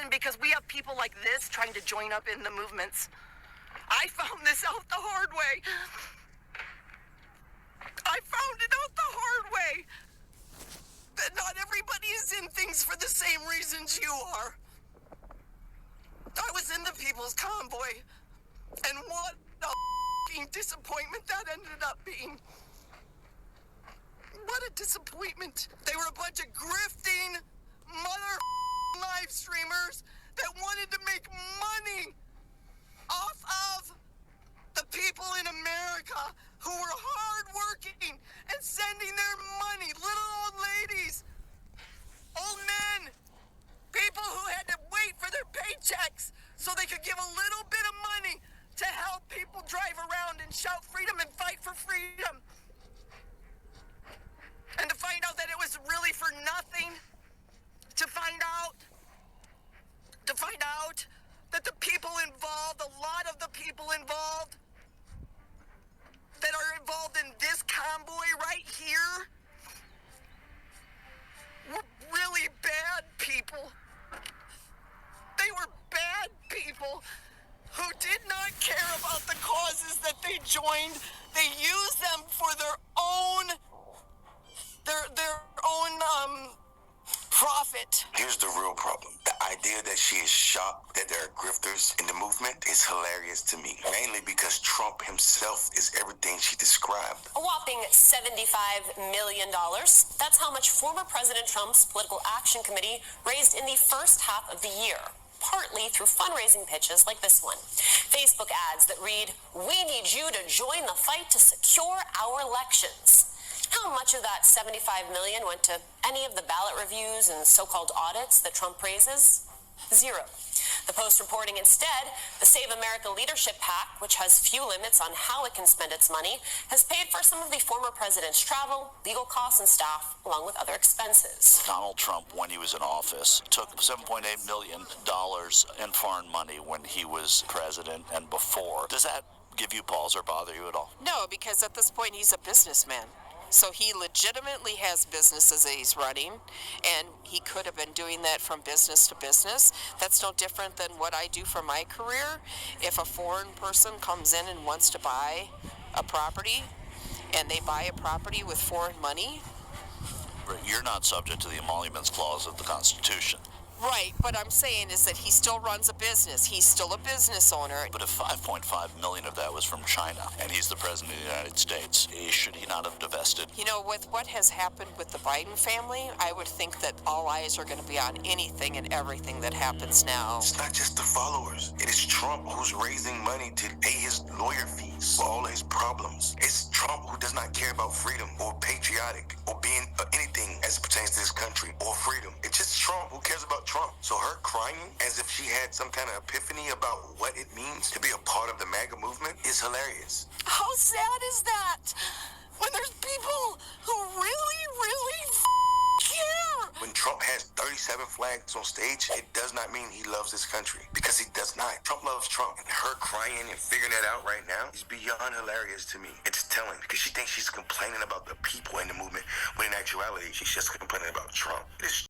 reason because we have people like this trying to join up in the movements. I found this out the hard way. I found it out the hard way. That not everybody is in things for the same reasons you are. I was in the People's Convoy, and what a f***ing disappointment that ended up being. What a disappointment. They were a bunch of grifting mother live streamers that wanted to make money off of the people in America who were hardworking and sending their money, little old ladies, old men, people who had to wait for their paychecks so they could give a little bit of money to help people drive around and shout freedom and fight for freedom. And to find out that it was really for nothing, to find out that the people involved, a lot of the people involved that are involved in this convoy right here were really bad people. They were bad people who did not care about the causes that they joined. They used them for their own profit. Here's the real problem. The idea that she is shocked that there are grifters in the movement is hilarious to me, mainly because Trump himself is everything she described. A whopping $75 million. That's how much former President Trump's Political Action Committee raised in the first half of the year, partly through fundraising pitches like this one. Facebook ads that read, "We need you to join the fight to secure our elections." How much of that $75 million went to any of the ballot reviews and so-called audits that Trump praises? Zero. The Post reporting instead, the Save America Leadership PAC, which has few limits on how it can spend its money, has paid for some of the former president's travel, legal costs, and staff, along with other expenses. Donald Trump, when he was in office, took $7.8 million in foreign money when he was president and before. Does that give you pause or bother you at all? No, because at this point he's a businessman. So he legitimately has businesses that he's running, and he could have been doing that from business to business. That's no different than what I do for my career. If a foreign person comes in and wants to buy a property, and they buy a property with foreign money. You're not subject to the emoluments clause of the Constitution. Right, what I'm saying is that he still runs a business. He's still a business owner. But if $5.5 million of that was from China, and he's the president of the United States, should he not have divested? You know, with what has happened with the Biden family, I would think that all eyes are going to be on anything and everything that happens now. It's not just the followers. It is Trump who's raising money to pay his lawyer fees for all his problems. It's Trump who does not care about freedom or patriotic or being anything as it pertains to this country or freedom. It's just Trump who cares about Trump. So her crying as if she had some kind of epiphany about what it means to be a part of the MAGA movement is hilarious. How sad is that? When there's people who really care. When Trump has 37 flags on stage, it does not mean he loves this country, because he does not. Trump loves Trump. And her crying and figuring that out right now is beyond hilarious to me. It's telling, because she thinks she's complaining about the people in the movement, when in actuality, she's just complaining about Trump. It's